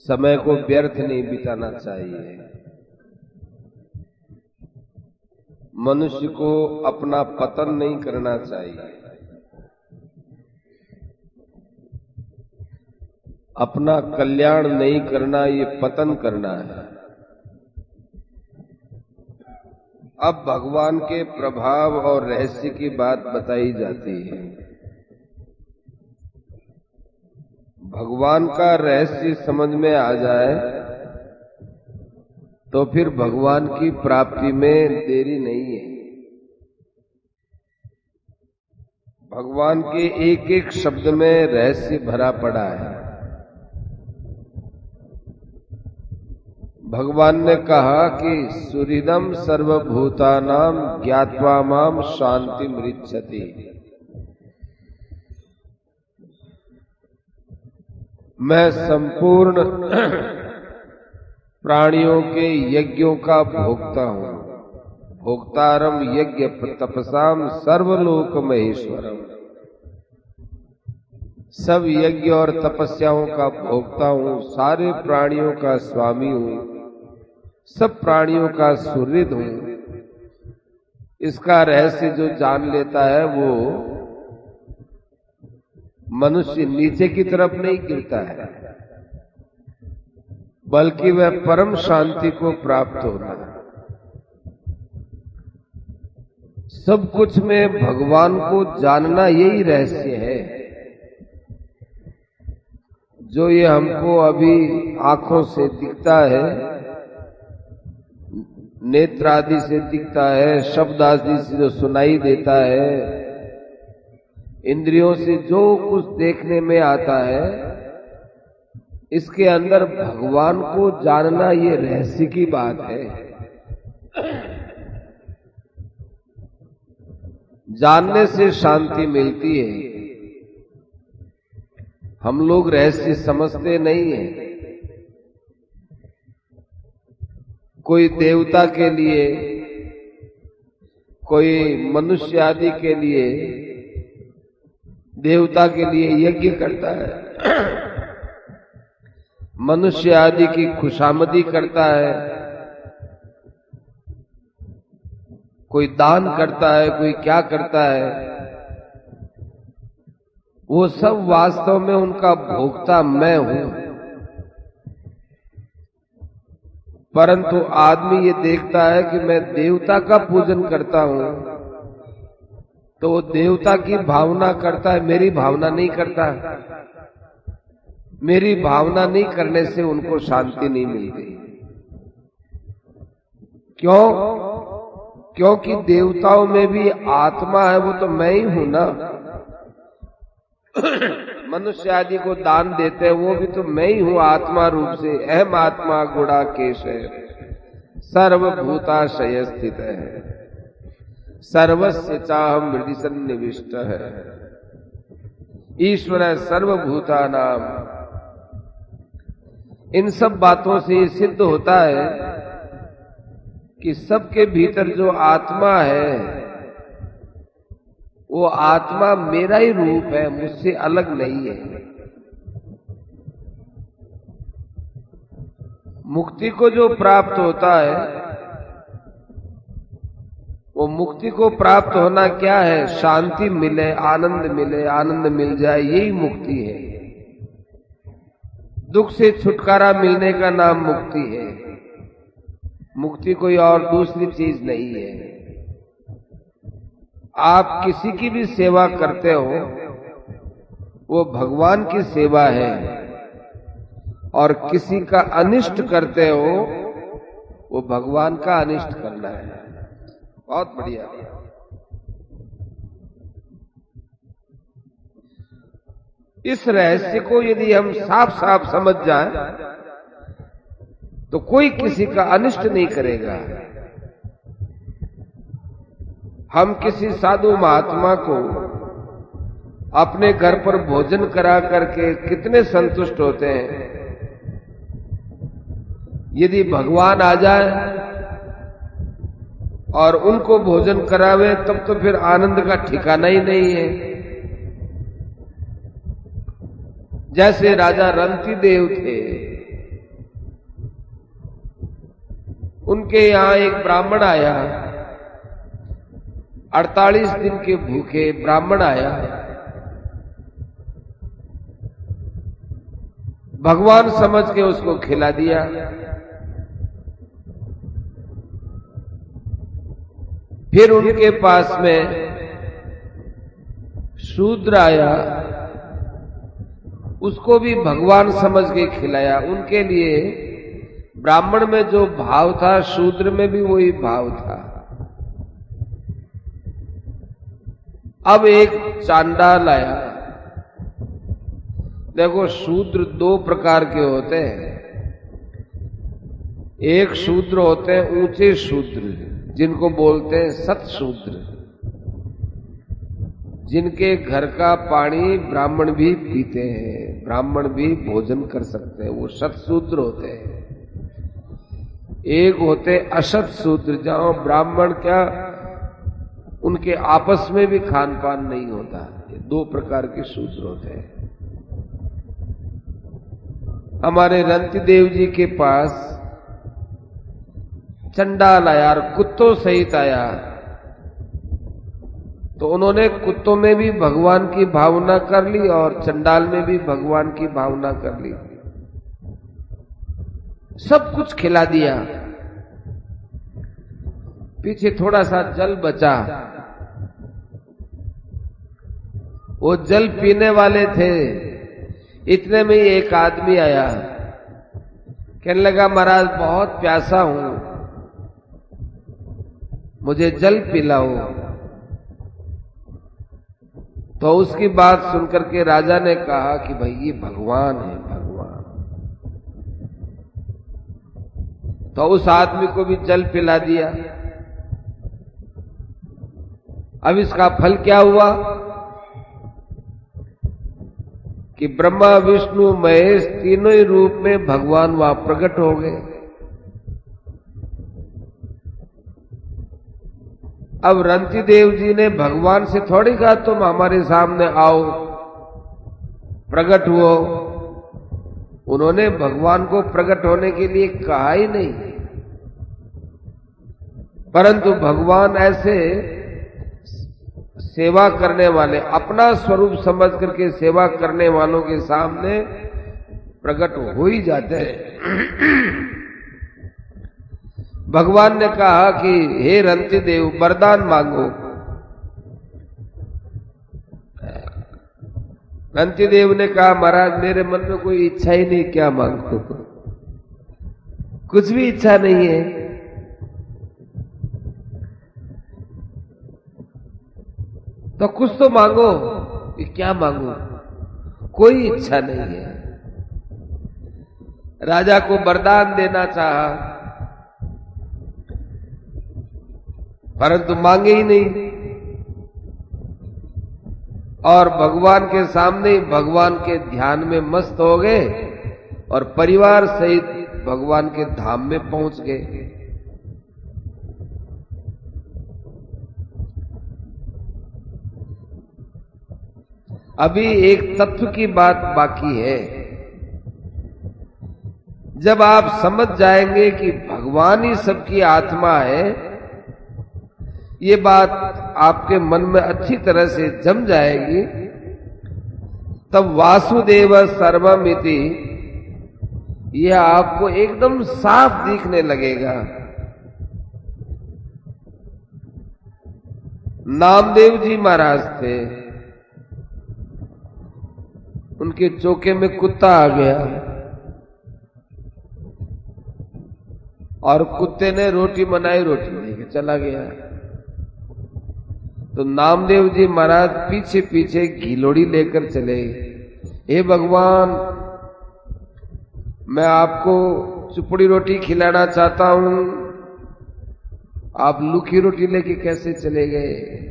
समय को व्यर्थ नहीं बिताना चाहिए। मनुष्य को अपना पतन नहीं करना चाहिए। अपना कल्याण नहीं करना, ये पतन करना है। अब भगवान के प्रभाव और रहस्य की बात बताई जाती है। भगवान का रहस्य समझ में आ जाए तो फिर भगवान की प्राप्ति में देरी नहीं है। भगवान के एक एक शब्द में रहस्य भरा पड़ा है। भगवान ने कहा कि सुहृदम सर्वभूतानां ज्ञात्वा माम शांतिम ऋच्छति। मैं संपूर्ण प्राणियों के यज्ञों का भोक्ता हूं। भोक्तारम यज्ञ तपसाम सर्वलोक महेश्वरम। सब यज्ञ और तपस्याओं का भोक्ता हूं, सारे प्राणियों का स्वामी हूं, सब प्राणियों का सुहृद हूं। इसका रहस्य जो जान लेता है वो मनुष्य नीचे की तरफ नहीं गिरता है, बल्कि वह परम शांति को प्राप्त होता है। सब कुछ में भगवान को जानना यही रहस्य है, जो ये हमको अभी आंखों से दिखता है, नेत्र आदि से दिखता है, शब्द आदि से जो सुनाई देता है, इंद्रियों से जो कुछ देखने में आता है, इसके अंदर भगवान को जानना ये रहस्य की बात है। जानने से शांति मिलती है। हम लोग रहस्य समझते नहीं हैं। कोई देवता के लिए, कोई मनुष्य आदि के लिए, देवता के लिए यज्ञ करता है, मनुष्य आदि की खुशामदी करता है, कोई दान करता है, कोई क्या करता है। वो सब वास्तव में उनका भोक्ता मैं हूं। परंतु आदमी ये देखता है कि मैं देवता का पूजन करता हूं, तो वो देवता की भावना करता है, मेरी भावना नहीं करता है। मेरी भावना नहीं करने से उनको शांति नहीं मिलती। क्यों? क्योंकि देवताओं में भी आत्मा है, वो तो मैं ही हूं ना। मनुष्य आदि को दान देते हैं, वो भी तो मैं ही हूं आत्मा रूप से। अहम आत्मा गुणाकेश है, सर्वभूताशय स्थित है, सर्वस्य चाहम हृदि सन्निविष्ट है। ईश्वर है सर्वभूतानाम। इन सब बातों से ये सिद्ध होता है कि सबके भीतर जो आत्मा है, वो आत्मा मेरा ही रूप है, मुझसे अलग नहीं है। मुक्ति को जो प्राप्त होता है, वो मुक्ति को प्राप्त होना क्या है? शांति मिले, आनंद मिल जाए, यही मुक्ति है। दुख से छुटकारा मिलने का नाम मुक्ति है। मुक्ति कोई और दूसरी चीज नहीं है। आप किसी की भी सेवा करते हो, वो भगवान की सेवा है, और किसी का अनिष्ट करते हो, वो भगवान का अनिष्ट करना है। बहुत बढ़िया। इस रहस्य को यदि हम साफ साफ समझ जाएं, तो कोई किसी का अनिष्ट नहीं करेगा। हम किसी साधु महात्मा को अपने घर पर भोजन करा करके कितने संतुष्ट होते हैं। यदि भगवान आ जाए और उनको भोजन करावे, तब तो फिर आनंद का ठिकाना ही नहीं है। जैसे राजा रंती देव थे, उनके यहां एक ब्राह्मण आया, 48 दिन के भूखे ब्राह्मण आया। भगवान समझ के उसको खिला दिया। फिर उनके पास में शूद्र आया, उसको भी भगवान समझ के खिलाया। उनके लिए ब्राह्मण में जो भाव था, शूद्र में भी वही भाव था। अब एक चांडाल आया। देखो, शूद्र दो प्रकार के होते हैं। एक शूद्र होते हैं ऊंचे शूद्र, जिनको बोलते हैं सतशूद्र, जिनके घर का पानी ब्राह्मण भी पीते हैं, ब्राह्मण भी भोजन कर सकते हैं, वो सतशूद्र होते हैं। एक होते असतशूद्र, जहां ब्राह्मण क्या उनके आपस में भी खान पान नहीं होता। ये दो प्रकार के शूद्र होते हैं। हमारे रंतिदेव जी के पास चंडाल आया और कुत्तों सहित आया, तो उन्होंने कुत्तों में भी भगवान की भावना कर ली और चंडाल में भी भगवान की भावना कर ली। सब कुछ खिला दिया। पीछे थोड़ा सा जल बचा, वो जल पीने वाले थे। इतने में ही एक आदमी आया, कहने लगा, महाराज बहुत प्यासा हूं, मुझे जल पिलाओ। तो उसकी बात सुनकर के राजा ने कहा कि भाई ये भगवान है, भगवान। तो उस आदमी को भी जल पिला दिया। अब इसका फल क्या हुआ कि ब्रह्मा विष्णु महेश तीनों ही रूप में भगवान वहां प्रकट हो गए। अब रंतिदेव जी ने भगवान से थोड़ी कहा तुम हमारे सामने आओ, प्रकट हुओ। उन्होंने भगवान को प्रकट होने के लिए कहा ही नहीं, परंतु भगवान ऐसे सेवा करने वाले, अपना स्वरूप समझ करके सेवा करने वालों के सामने प्रकट हो ही जाते हैं। भगवान ने कहा कि हे रंतिदेव, वरदान मांगो। रंतिदेव ने कहा, महाराज मेरे मन में कोई इच्छा ही नहीं, क्या मांगो? कुछ भी इच्छा नहीं है। तो कुछ तो मांगो। कि क्या मांगो? कोई इच्छा नहीं है। राजा को वरदान देना चाहा, परंतु मांगे ही नहीं। और भगवान के सामने भगवान के ध्यान में मस्त हो गए और परिवार सहित भगवान के धाम में पहुंच गए। अभी एक तत्व की बात बाकी है। जब आप समझ जाएंगे कि भगवान ही सबकी आत्मा है, ये बात आपके मन में अच्छी तरह से जम जाएगी, तब वासुदेव सर्वमिति यह आपको एकदम साफ दिखने लगेगा। नामदेव जी महाराज थे, उनके चौके में कुत्ता आ गया और कुत्ते ने रोटी बनाई, रोटी लेके चला गया। तो नामदेव जी महाराज पीछे पीछे घिलोड़ी लेकर चले। हे भगवान, मैं आपको चुपड़ी रोटी खिलाना चाहता हूं, आप लूखी रोटी लेके कैसे चले गए?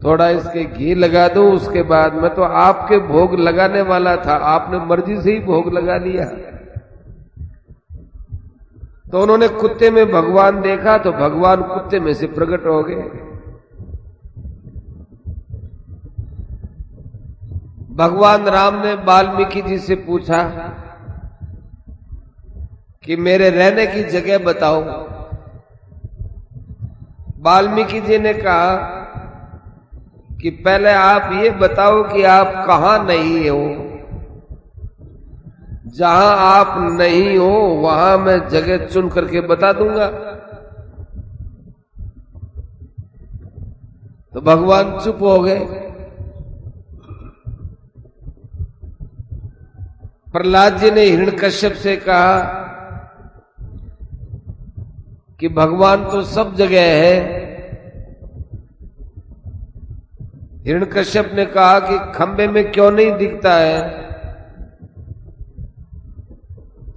थोड़ा इसके घी लगा दो, उसके बाद मैं तो आपके भोग लगाने वाला था, आपने मर्जी से ही भोग लगा लिया। तो उन्होंने कुत्ते में भगवान देखा, तो भगवान कुत्ते में से प्रकट हो गए। भगवान राम ने वाल्मीकि जी से पूछा कि मेरे रहने की जगह बताओ। वाल्मीकि जी ने कहा कि पहले आप ये बताओ कि आप कहां नहीं हो। जहां आप नहीं हो वहां मैं जगह चुन करके बता दूंगा। तो भगवान चुप हो गए। प्रहलाद जी ने हिरण्यकश्यप से कहा कि भगवान तो सब जगह है। हिरण्यकश्यप ने कहा कि खंबे में क्यों नहीं दिखता है।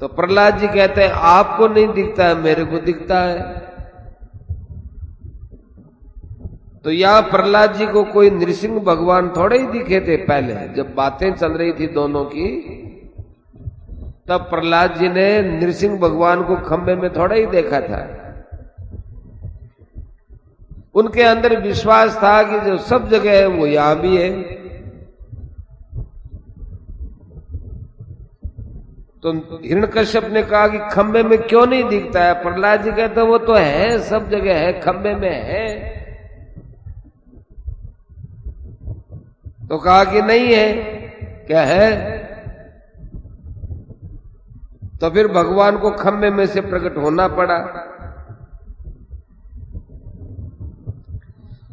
तो प्रहलाद जी कहते हैं आपको नहीं दिखता है, मेरे को दिखता है। तो यहां प्रहलाद जी को कोई नृसिंह भगवान थोड़े ही दिखे थे। पहले जब बातें चल रही थी दोनों की, तब प्रहलाद जी ने नृसिंह भगवान को खंबे में थोड़ा ही देखा था। उनके अंदर विश्वास था कि जो सब जगह है वो यहां भी है। तो हिरण्यकश्यप ने कहा कि खंबे में क्यों नहीं दिखता है। प्रहलाद जी कहते वो तो है, सब जगह है, खंबे में है। तो कहा कि नहीं है। क्या है? तो फिर भगवान को खंबे में से प्रकट होना पड़ा।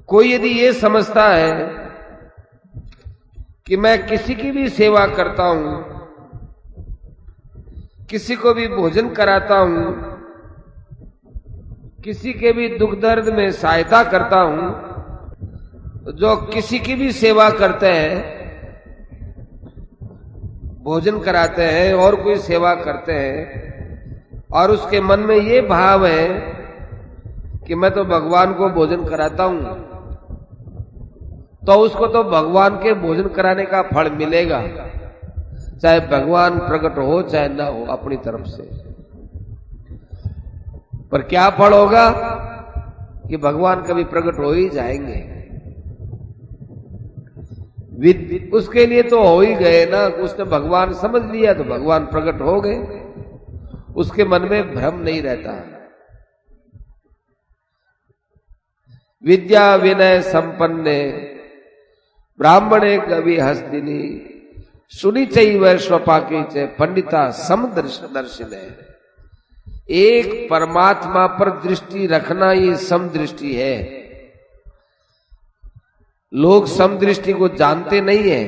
कोई यदि ये समझता है कि मैं किसी की भी सेवा करता हूं, किसी को भी भोजन कराता हूं, किसी के भी दुख दर्द में सहायता करता हूं, जो किसी की भी सेवा करते हैं, भोजन कराते हैं और कोई सेवा करते हैं, और उसके मन में ये भाव है कि मैं तो भगवान को भोजन कराता हूं, तो उसको तो भगवान के भोजन कराने का फल मिलेगा, चाहे भगवान प्रकट हो चाहे ना हो अपनी तरफ से। पर क्या फल होगा कि भगवान कभी प्रकट हो ही जाएंगे। उसके लिए तो हो ही गए ना। उसने भगवान समझ लिया तो भगवान प्रकट हो गए। उसके मन में भ्रम नहीं रहता। विद्या विनय संपन्ने ब्राह्मणे कवि हस्तिनी सुनी चैव स्वपाकी च पंडिता समदर्शिने। एक परमात्मा पर दृष्टि रखना ये समदृष्टि है। लोग समदृष्टि को जानते नहीं है।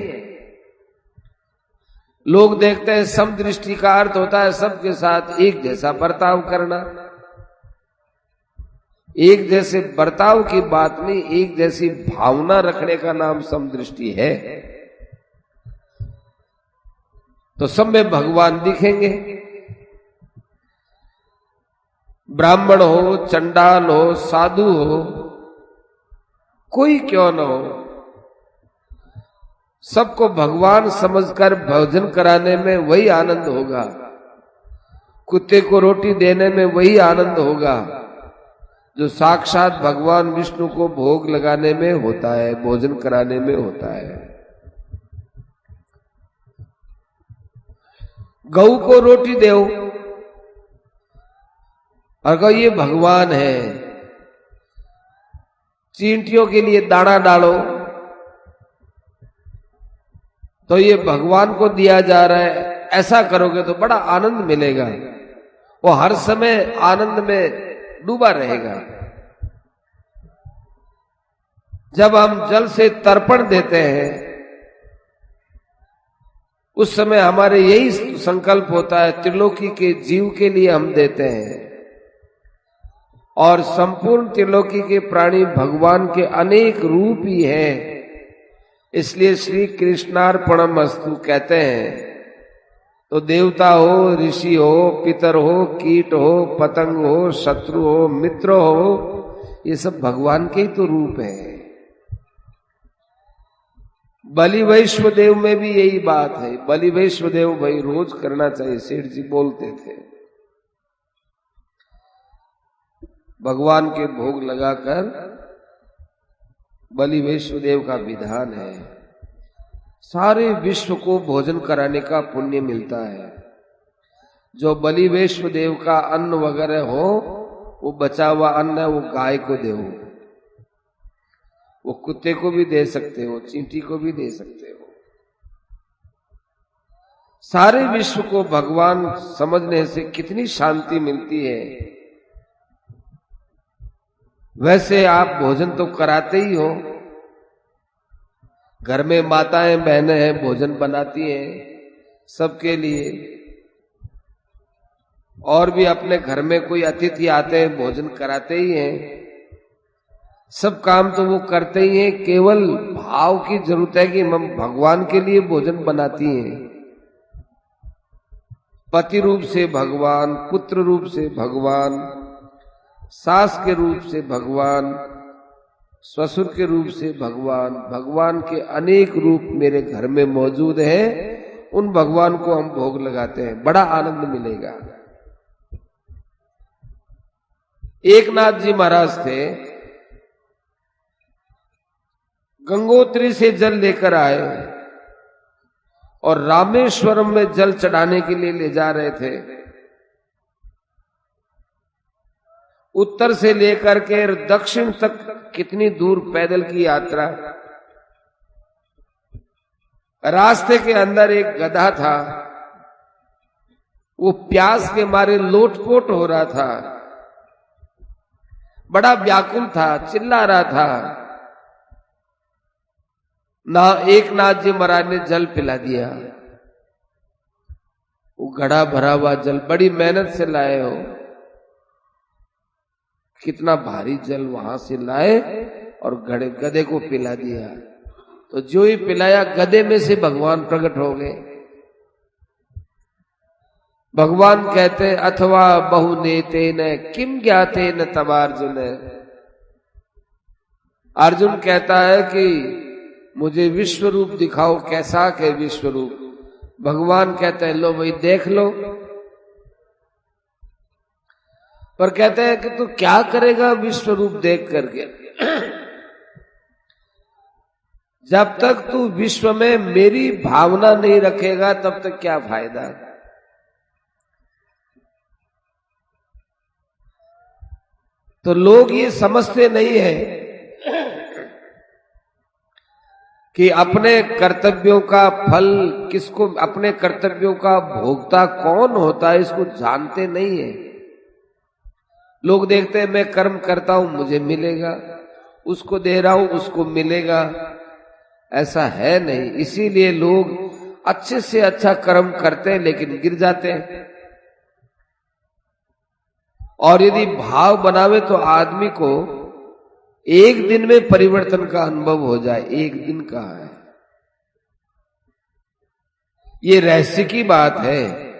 लोग देखते हैं समदृष्टि का अर्थ होता है सबके साथ एक जैसा बर्ताव करना। एक जैसे बर्ताव की बात नहीं, एक जैसी भावना रखने का नाम समदृष्टि है। तो सब में भगवान दिखेंगे। ब्राह्मण हो, चंडाल हो, साधु हो, कोई क्यों न हो, सबको भगवान समझकर भोजन कराने में वही आनंद होगा। कुत्ते को रोटी देने में वही आनंद होगा जो साक्षात भगवान विष्णु को भोग लगाने में होता है, भोजन कराने में होता है। गऊ को रोटी दो और कहो ये भगवान है। चींटियों के लिए दाना डालो तो ये भगवान को दिया जा रहा है, ऐसा करोगे तो बड़ा आनंद मिलेगा। वो हर समय आनंद में डूबा रहेगा। जब हम जल से तर्पण देते हैं उस समय हमारे यही संकल्प होता है त्रिलोकी के जीव के लिए हम देते हैं, और संपूर्ण त्रिलोकी के प्राणी भगवान के अनेक रूप ही हैं। इसलिए श्री कृष्णार्पणमस्तु कहते हैं। तो देवता हो, ऋषि हो, पितर हो, कीट हो, पतंग हो, शत्रु हो, मित्र हो, ये सब भगवान के ही तो रूप है। बलि वैश्वदेव में भी यही बात है। बलि वैश्वदेव भाई रोज करना चाहिए, सेठ जी बोलते थे। भगवान के भोग लगाकर बलि वैश्वदेव का विधान है। सारे विश्व को भोजन कराने का पुण्य मिलता है। जो बलि वैष्णव देव का अन्न वगैरह हो, वो बचा हुआ अन्न है वो गाय को दे, वो कुत्ते को भी दे सकते हो, चींटी को भी दे सकते हो। सारे विश्व को भगवान समझने से कितनी शांति मिलती है। वैसे आप भोजन तो कराते ही हो, घर में माताएं बहनें हैं भोजन बनाती हैं सबके लिए, और भी अपने घर में कोई अतिथि आते हैं भोजन कराते ही हैं। सब काम तो वो करते ही हैं, केवल भाव की जरूरत है कि हम भगवान के लिए भोजन बनाती हैं। पति रूप से भगवान, पुत्र रूप से भगवान, सास के रूप से भगवान, ससुर के रूप से भगवान, भगवान के अनेक रूप मेरे घर में मौजूद हैं। उन भगवान को हम भोग लगाते हैं, बड़ा आनंद मिलेगा। एकनाथ जी महाराज थे, गंगोत्री से जल लेकर आए और रामेश्वरम में जल चढ़ाने के लिए ले जा रहे थे। उत्तर से लेकर के दक्षिण तक कितनी दूर पैदल की यात्रा। रास्ते के अंदर एक गधा था, वो प्यास के मारे लोटपोट हो रहा था, बड़ा व्याकुल था, चिल्ला रहा था। ना एकनाथ जी महाराज ने जल पिला दिया। वो घड़ा भरा हुआ जल बड़ी मेहनत से लाए हो, कितना भारी जल वहां से लाए और गधे को पिला दिया। तो जो ही पिलाया, गधे में से भगवान प्रकट हो गए। भगवान कहते अथवा बहुनेतेन किम ज्ञातेन तवार्जुन। अर्जुन कहता है कि मुझे विश्व रूप दिखाओ, कैसा के विश्व रूप। भगवान कहते हैं लो भाई देख लो। पर कहते हैं कि तू क्या करेगा विश्व रूप देख करके। जब तक तू विश्व में मेरी भावना नहीं रखेगा तब तक क्या फायदा। तो लोग ये समझते नहीं है कि अपने कर्तव्यों का फल किसको, अपने कर्तव्यों का भोक्ता कौन होता है, इसको जानते नहीं है। लोग देखते हैं मैं कर्म करता हूं मुझे मिलेगा, उसको दे रहा हूं उसको मिलेगा। ऐसा है नहीं। इसीलिए लोग अच्छे से अच्छा कर्म करते हैं लेकिन गिर जाते हैं। और यदि भाव बनावे तो आदमी को एक दिन में परिवर्तन का अनुभव हो जाए। एक दिन का है ये, रहस्य की बात है।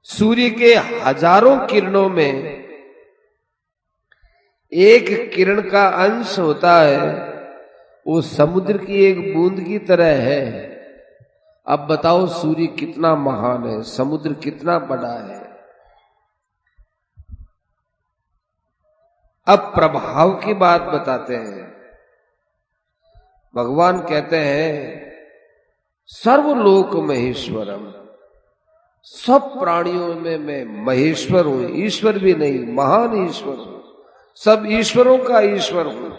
सूर्य के हजारों किरणों में एक किरण का अंश होता है, वो समुद्र की एक बूंद की तरह है। अब बताओ सूर्य कितना महान है, समुद्र कितना बड़ा है। अब प्रभाव की बात बताते हैं। भगवान कहते हैं सर्वलोक महेश्वरम, सब प्राणियों में मैं महेश्वर हूं। ईश्वर भी नहीं, महान ईश्वर हूं, सब ईश्वरों का ईश्वर हूं।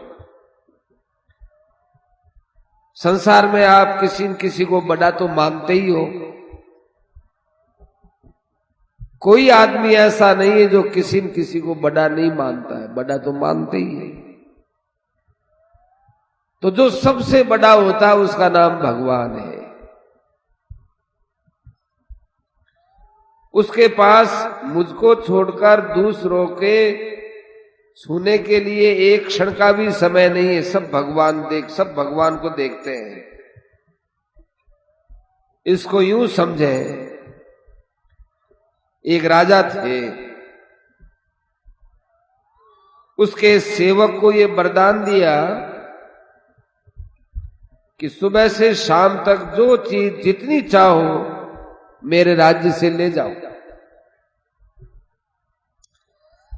संसार में आप किसी न किसी को बड़ा तो मानते ही हो। कोई आदमी ऐसा नहीं है जो किसी न किसी को बड़ा नहीं मानता है, बड़ा तो मानते ही है। तो जो सबसे बड़ा होता है उसका नाम भगवान है। उसके पास मुझको छोड़कर दूसरों के छूने के लिए एक क्षण का भी समय नहीं है। सब भगवान को देखते हैं। इसको यूं समझे, एक राजा थे, उसके सेवक को ये वरदान दिया कि सुबह से शाम तक जो चीज जितनी चाहो मेरे राज्य से ले जाओ।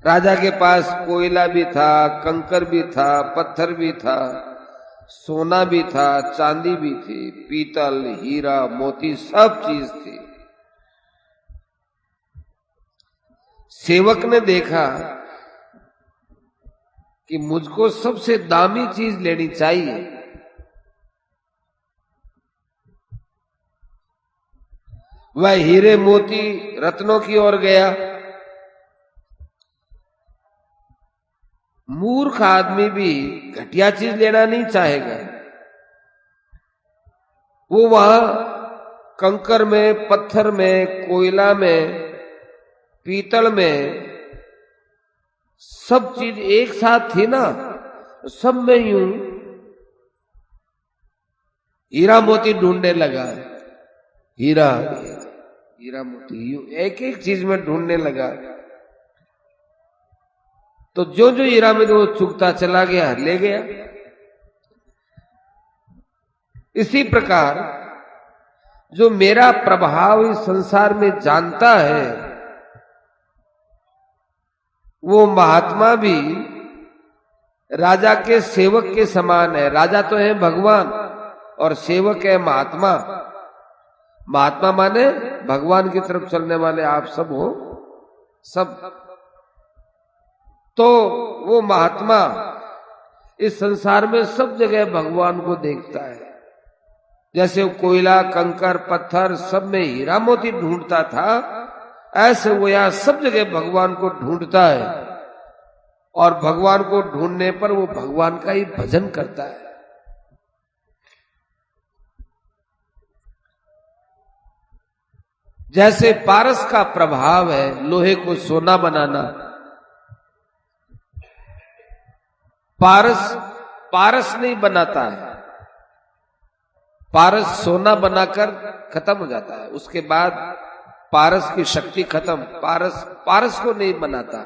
राजा के पास कोयला भी था, कंकर भी था, पत्थर भी था, सोना भी था, चांदी भी थी, पीतल, हीरा, मोती, सब चीज थी। सेवक ने देखा कि मुझको सबसे दामी चीज लेनी चाहिए। वह हीरे, मोती, रत्नों की ओर गया। मूर्ख आदमी भी घटिया चीज लेना नहीं चाहेगा। वो वहां कंकर में, पत्थर में, कोयला में, पीतल में सब चीज एक साथ थी ना, सब में यूं हीरा मोती ढूंढने लगा। हीरा हीरा मोती यूं एक एक चीज में ढूंढने लगा। तो जो जो हीरा में वो चुगता चला गया, ले गया। इसी प्रकार जो मेरा प्रभाव इस संसार में जानता है, वो महात्मा भी राजा के सेवक के समान है। राजा तो है भगवान और सेवक है महात्मा। महात्मा माने भगवान की तरफ चलने वाले आप सब हो, सब। तो वो महात्मा इस संसार में सब जगह भगवान को देखता है। जैसे वो कोयला, कंकर, पत्थर सब में हीरा मोती ढूंढता था, ऐसे वो यहां सब जगह भगवान को ढूंढता है। और भगवान को ढूंढने पर वो भगवान का ही भजन करता है। जैसे पारस का प्रभाव है लोहे को सोना बनाना। पारस नहीं बनाता है, पारस सोना बनाकर खत्म हो जाता है। उसके बाद पारस की शक्ति खत्म। पारस को नहीं बनाता।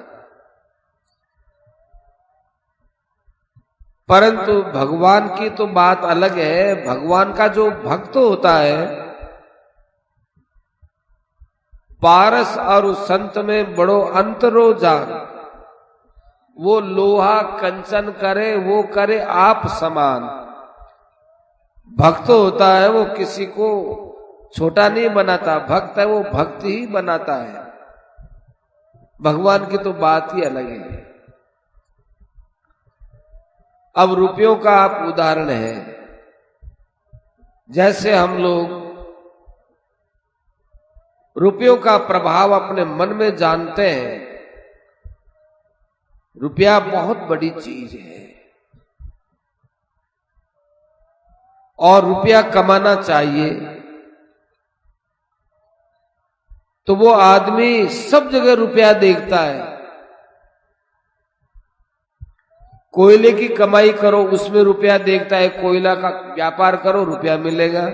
परंतु भगवान की तो बात अलग है। भगवान का जो भक्त होता है, पारस और उस संत में बड़ो अंतरो जान। वो लोहा कंचन करे, वो करे आप समान। भक्त होता है वो किसी को छोटा नहीं बनाता। भक्त है वो भक्त ही बनाता है। भगवान की तो बात ही अलग है। अब रुपयों का आप उदाहरण है। जैसे हम लोग रुपयों का प्रभाव अपने मन में जानते हैं। रुपया बहुत बड़ी चीज है और रुपया कमाना चाहिए। तो वो आदमी सब जगह रुपया देखता है। कोयले की कमाई करो, उसमें रुपया देखता है। कोयला का व्यापार करो, रुपया मिलेगा।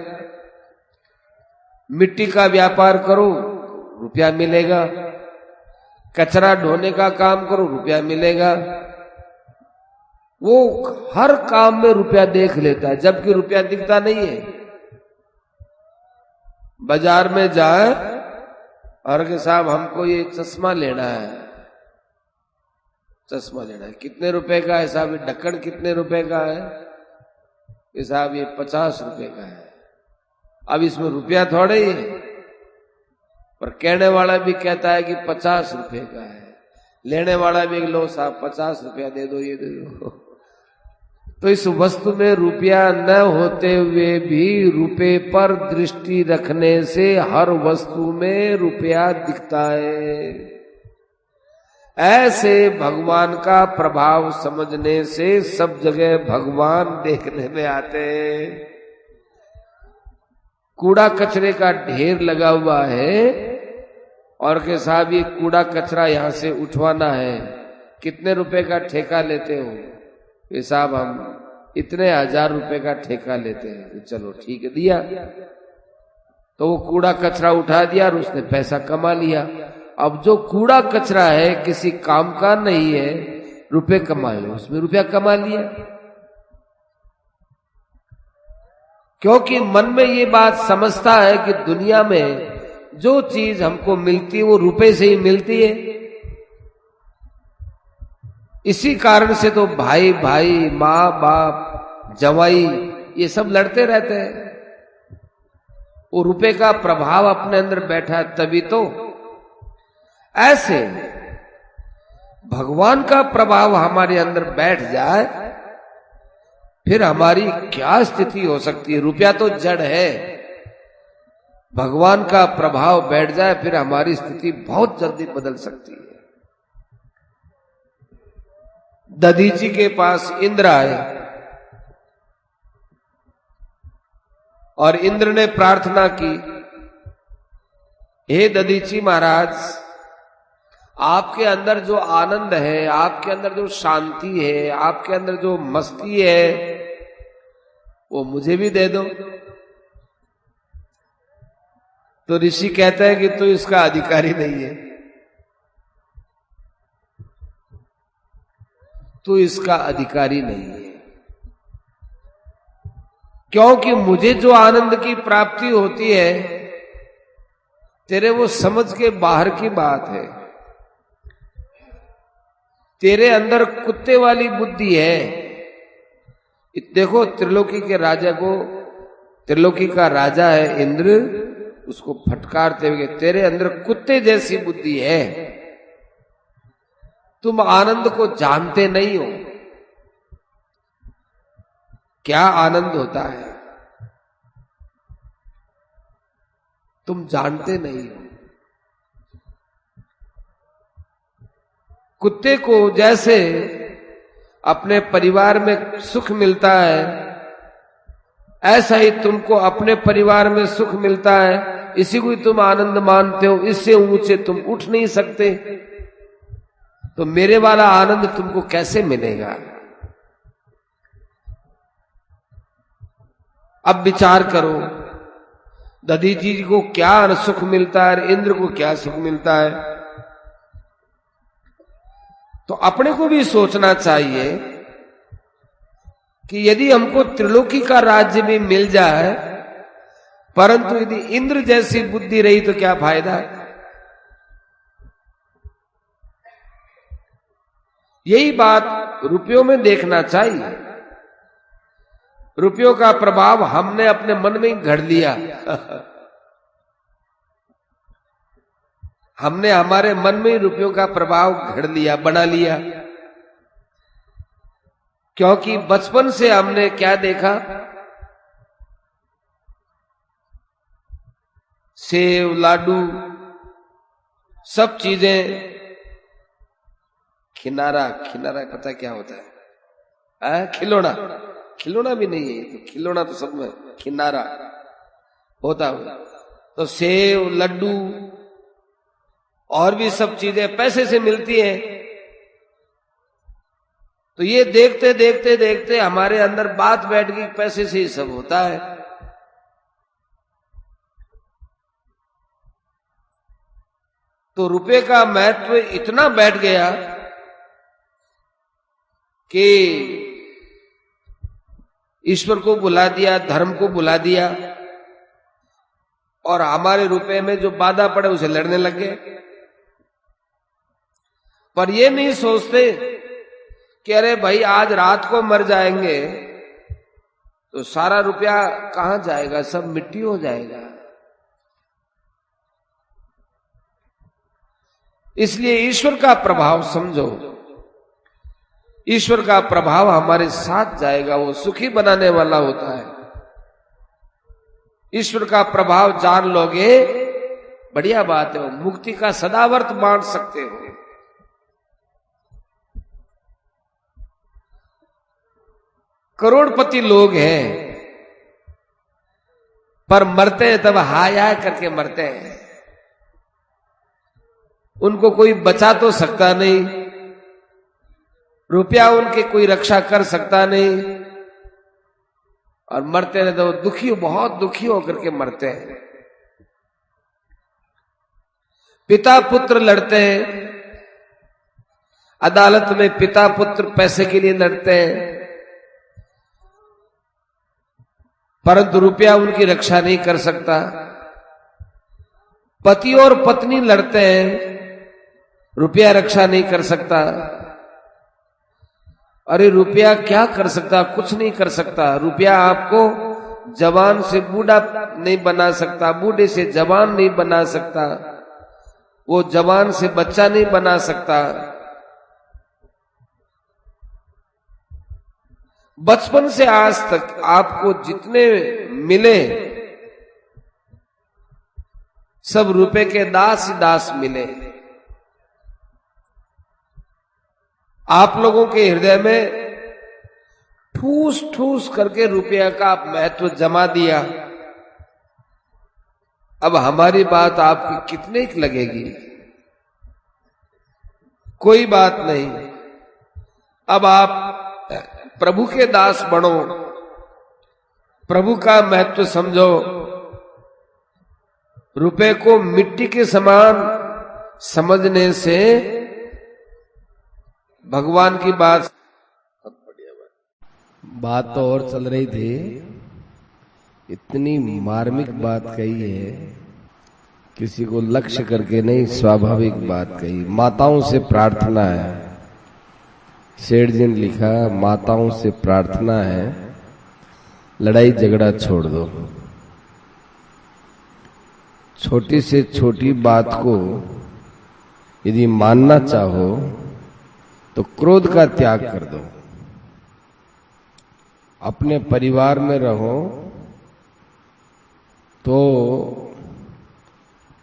मिट्टी का व्यापार करो, रुपया मिलेगा। कचरा ढोने का काम करो, रुपया मिलेगा। वो हर काम में रुपया देख लेता है, जबकि रुपया दिखता नहीं है। बाजार में जाए और के साहब हमको ये चश्मा लेना है, चश्मा लेना है। कितने रुपए का है साहब? ये ढक्कन कितने रुपए का है? ये साहब ये 50 रुपए का है। अब इसमें रुपया थोड़े ही है, पर कहने वाला भी कहता है कि 50 रुपए का है। लेने वाला भी लो साहब 50 रुपया दे दो, ये दे दो। तो इस वस्तु में रुपया न होते हुए भी रुपए पर दृष्टि रखने से हर वस्तु में रुपया दिखता है। ऐसे भगवान का प्रभाव समझने से सब जगह भगवान देखने में आते हैं। कूड़ा कचरे का ढेर लगा हुआ है और के साहब ये कूड़ा कचरा यहां से उठवाना है, कितने रुपए का ठेका लेते हो? ये साहब हम इतने 1000 रुपए का ठेका लेते हैं। चलो ठीक है, दिया। तो वो कूड़ा कचरा उठा दिया और उसने पैसा कमा लिया। अब जो कूड़ा कचरा है किसी काम का नहीं है, रुपए कमाए, उसमें रुपया कमा लिया। क्योंकि मन में ये बात समझता है कि दुनिया में जो चीज हमको मिलती है वो रुपए से ही मिलती है। इसी कारण से तो भाई भाई, माँ बाप, जवाई, ये सब लड़ते रहते हैं। वो रुपए का प्रभाव अपने अंदर बैठा है, तभी तो। ऐसे भगवान का प्रभाव हमारे अंदर बैठ जाए, फिर हमारी क्या स्थिति हो सकती है। रुपया तो जड़ है, भगवान का प्रभाव बैठ जाए, फिर हमारी स्थिति बहुत जल्दी बदल सकती है। दधीची के पास इंद्र आए और इंद्र ने प्रार्थना की, हे दधीची महाराज, आपके अंदर जो आनंद है, आपके अंदर जो शांति है, आपके अंदर जो मस्ती है, वो मुझे भी दे दो। तो ऋषि कहता है कि तू इसका अधिकारी नहीं है, तू इसका अधिकारी नहीं है, क्योंकि मुझे जो आनंद की प्राप्ति होती है, तेरे वो समझ के बाहर की बात है। तेरे अंदर कुत्ते वाली बुद्धि है। देखो त्रिलोकी के राजा को, त्रिलोकी का राजा है इंद्र, उसको फटकारते हुए, तेरे अंदर कुत्ते जैसी बुद्धि है, तुम आनंद को जानते नहीं हो। क्या आनंद होता है तुम जानते नहीं हो। कुत्ते को जैसे अपने परिवार में सुख मिलता है, ऐसा ही तुमको अपने परिवार में सुख मिलता है, इसी को तुम आनंद मानते हो। इससे ऊंचे तुम उठ नहीं सकते, तो मेरे वाला आनंद तुमको कैसे मिलेगा। अब विचार करो, दधीची जी को क्या सुख मिलता है, इंद्र को क्या सुख मिलता है। तो अपने को भी सोचना चाहिए कि यदि हमको त्रिलोकी का राज्य भी मिल जाए, परंतु यदि इंद्र जैसी बुद्धि रही तो क्या फायदा। यही बात रुपयों में देखना चाहिए। रुपयों का प्रभाव हमने अपने मन में ही घड़ लिया। हमने हमारे मन में ही रुपयों का प्रभाव घड़ लिया, बना लिया। क्योंकि बचपन से हमने क्या देखा, सेव, लाडू, सब चीजें, खिनारा, खिनारा पता क्या होता है? खिलौना, खिलौना भी नहीं है तो खिलौना तो सब में खिनारा होता है। तो सेव, लड्डू और भी सब चीजें पैसे से मिलती हैं। तो ये देखते देखते देखते हमारे अंदर बात बैठ गई, पैसे से ही सब होता है। तो रुपए का महत्व इतना बैठ गया कि ईश्वर को बुला दिया, धर्म को बुला दिया, और हमारे रुपए में जो बाधा पड़े उसे लड़ने लग गए। पर ये नहीं सोचते कि अरे भाई आज रात को मर जाएंगे तो सारा रुपया कहां जाएगा, सब मिट्टी हो जाएगा। इसलिए ईश्वर का प्रभाव समझो, ईश्वर का प्रभाव हमारे साथ जाएगा, वो सुखी बनाने वाला होता है। ईश्वर का प्रभाव जान लोगे, बढ़िया बात है, मुक्ति का सदावर्त बांट सकते हो। करोड़पति लोग हैं, पर मरते हैं तब हाय हाय करके मरते हैं। उनको कोई बचा तो सकता नहीं, रुपया उनके कोई रक्षा कर सकता नहीं, और मरते हैं तो दुखी, बहुत दुखी होकर के मरते हैं। पिता पुत्र लड़ते हैं, अदालत में पिता पुत्र पैसे के लिए लड़ते हैं, परंतु रुपया उनकी रक्षा नहीं कर सकता। पति और पत्नी लड़ते हैं, रुपया रक्षा नहीं कर सकता। अरे रुपया क्या कर सकता, कुछ नहीं कर सकता। रुपया आपको जवान से बूढ़ा नहीं बना सकता, बूढ़े से जवान नहीं बना सकता, वो जवान से बच्चा नहीं बना सकता। बचपन से आज तक आपको जितने मिले सब रुपए के दास ही दास मिले। आप लोगों के हृदय में ठूस ठूस करके रुपया का आप महत्व जमा दिया। अब हमारी बात आपकी कितने की लगेगी? कोई बात नहीं। अब आप प्रभु के दास बनो, प्रभु का महत्व समझो। रुपए को मिट्टी के समान समझने से भगवान की बात तो और चल रही थी, इतनी मार्मिक बात कही है, किसी को लक्ष्य करके नहीं, स्वाभाविक बात कही। माताओं से प्रार्थना है, सेठ जी ने लिखा, माताओं से प्रार्थना है, लड़ाई झगड़ा छोड़ दो। छोटी से छोटी बात को यदि मानना चाहो तो क्रोध का त्याग कर दो। अपने परिवार में रहो तो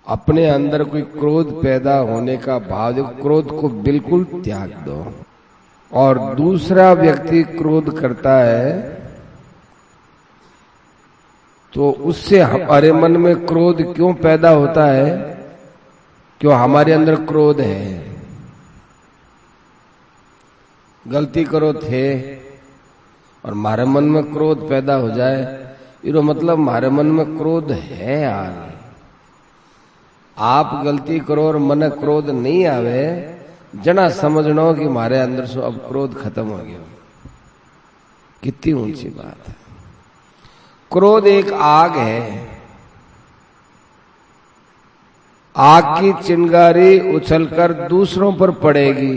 अपने अंदर कोई क्रोध पैदा होने का भाव, क्रोध को बिल्कुल त्याग दो। और दूसरा व्यक्ति क्रोध करता है तो उससे हमारे मन में क्रोध क्यों पैदा होता है? क्यों हमारे अंदर क्रोध है। गलती करो थे और हमारे मन में क्रोध पैदा हो जाए, इरो मतलब हमारे मन में क्रोध है यार। आप गलती करो और मन क्रोध नहीं आवे, जना समझना कि हमारे अंदर से अब क्रोध खत्म हो गया। कितनी ऊंची बात है। क्रोध एक आग है, आग की चिंगारी उछलकर दूसरों पर पड़ेगी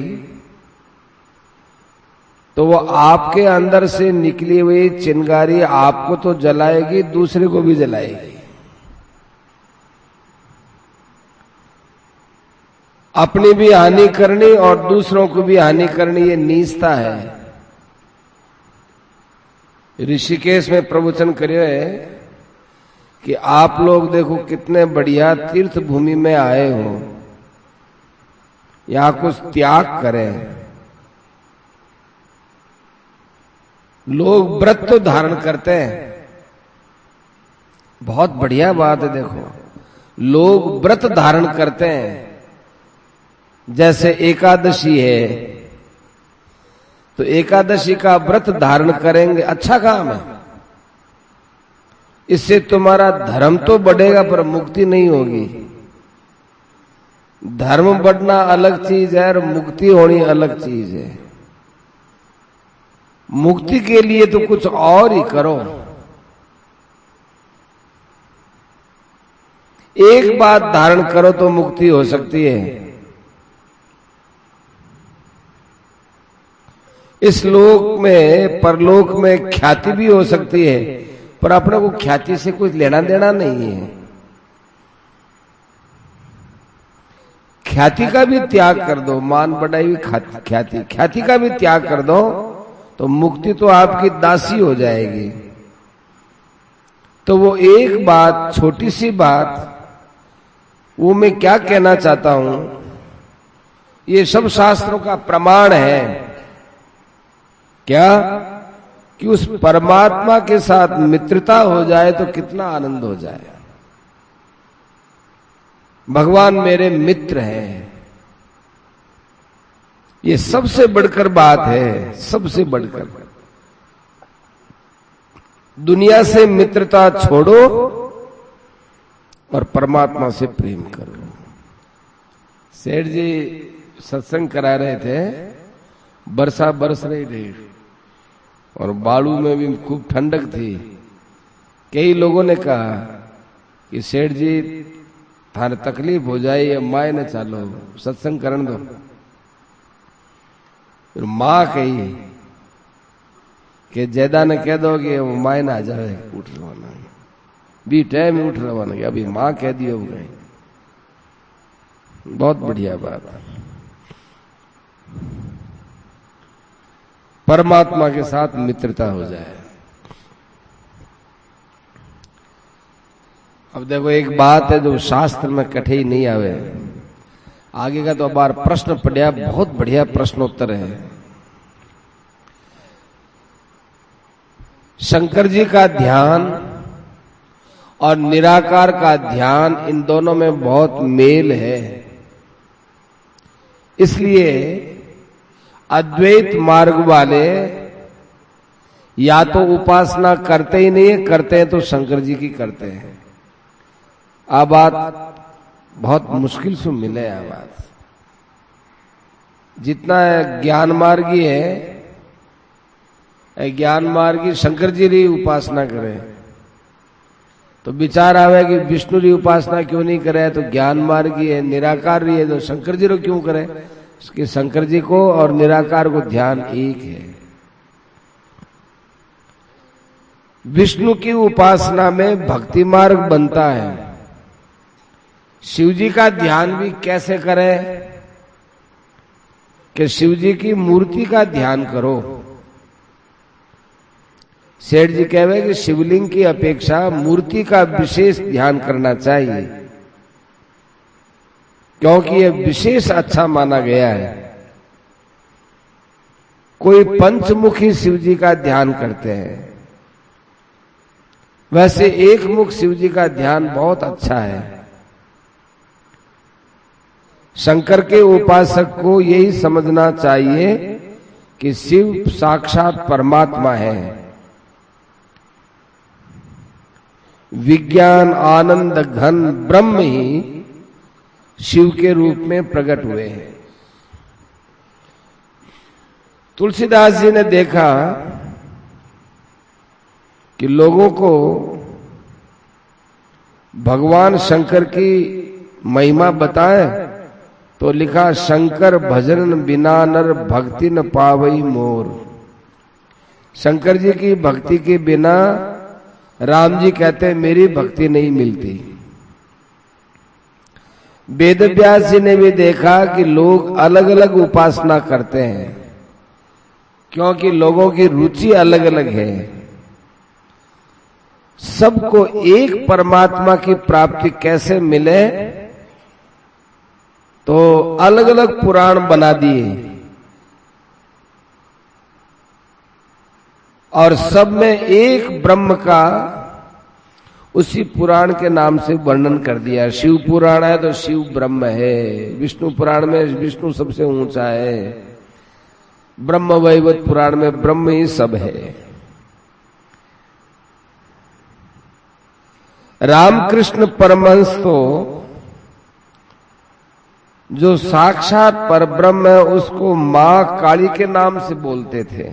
तो वो आपके अंदर से निकली हुई चिंगारी आपको तो जलाएगी, दूसरे को भी जलाएगी। अपनी भी हानि करनी और दूसरों को भी हानि करनी, ये नीचता है। ऋषिकेश में प्रवचन करियो है कि आप लोग देखो कितने बढ़िया तीर्थ भूमि में आए हो, यहां कुछ त्याग करें। लोग व्रत तो धारण करते हैं, बहुत बढ़िया बात है। देखो लोग व्रत धारण करते हैं, जैसे एकादशी है तो एकादशी का व्रत धारण करेंगे, अच्छा काम है। इससे तुम्हारा धर्म तो बढ़ेगा पर मुक्ति नहीं होगी। धर्म बढ़ना अलग चीज है और मुक्ति होनी अलग चीज है। मुक्ति के लिए तो कुछ और ही करो। एक बात धारण करो तो मुक्ति हो सकती है। इस लोक में परलोक में ख्याति भी हो सकती है, पर अपने को ख्याति से कुछ लेना देना नहीं है। ख्याति का भी त्याग कर दो, मान बढ़ाई हुई ख्याति का भी त्याग कर दो तो मुक्ति तो आपकी दासी हो जाएगी। तो वो एक बात, छोटी सी बात, वो मैं क्या कहना चाहता हूं, ये सब शास्त्रों का प्रमाण है क्या कि उस परमात्मा के साथ मित्रता हो जाए तो कितना आनंद हो जाए। भगवान मेरे मित्र हैं, ये सबसे बढ़कर बात है। सबसे बढ़कर दुनिया से मित्रता छोड़ो और परमात्मा से प्रेम करो। सेठ जी सत्संग करा रहे थे, वर्षा बरस रही थी और बालू में भी खूब ठंडक थी। कई लोगों ने कहा कि सेठ जी थाने तकलीफ हो जाए, या माए न चालो सत्संग करन दो। फिर मां कही कि जैदा ने कह दो कि वो माए ना जाए उठ रवाना भी टाइम उठ रवाना अभी माँ कह दियो गए। बहुत बढ़िया बात है। परमात्मा के साथ मित्रता हो जाए। अब देखो एक बात है जो शास्त्र में कठे ही नहीं आवे, आगे का तो बार प्रश्न पढ़िया, बहुत बढ़िया प्रश्नोत्तर है। शंकर जी का ध्यान और निराकार का ध्यान, इन दोनों में बहुत मेल है। इसलिए अद्वैत मार्ग वाले या तो उपासना करते ही नहीं है, करते हैं तो शंकर जी की करते हैं। आ बात बहुत मुश्किल से मिले। आ बात जितना ज्ञान मार्गी है, ज्ञान मार्गी शंकर जी री उपासना करे तो विचार आवे कि विष्णु री उपासना क्यों नहीं करे, तो ज्ञान मार्गी है, निराकार रही है तो शंकर जी रो क्यों करे। इसके शंकर जी को और निराकार को ध्यान एक है। विष्णु की उपासना में भक्ति मार्ग बनता है। शिव जी का ध्यान भी कैसे करें कि शिव जी की मूर्ति का ध्यान करो। सेठ जी कहवे कि शिवलिंग की अपेक्षा मूर्ति का विशेष ध्यान करना चाहिए, क्योंकि यह विशेष अच्छा माना गया है। कोई पंचमुखी शिव जी का ध्यान करते हैं, वैसे एक मुख शिव जी का ध्यान बहुत अच्छा है। शंकर के उपासक को यही समझना चाहिए कि शिव साक्षात परमात्मा है। विज्ञान आनंद घन ब्रह्म ही शिव के रूप में प्रकट हुए हैं। तुलसीदास जी ने देखा कि लोगों को भगवान शंकर की महिमा बताए तो लिखा, शंकर भजन बिना नर भक्ति न पावई मोर। शंकर जी की भक्ति के बिना राम जी कहते हैं मेरी भक्ति नहीं मिलती। वेद व्यास जी ने भी देखा कि लोग अलग अलग उपासना करते हैं, क्योंकि लोगों की रुचि अलग अलग है। सबको एक परमात्मा की प्राप्ति कैसे मिले, तो अलग अलग पुराण बना दिए और सब में एक ब्रह्म का उसी पुराण के नाम से वर्णन कर दिया। शिव पुराण है तो शिव ब्रह्म है, विष्णु पुराण में विष्णु सबसे ऊंचा है, ब्रह्म वैवत पुराण में ब्रह्म ही सब है। रामकृष्ण परमहंस तो जो साक्षात परब्रह्म है उसको मां काली के नाम से बोलते थे।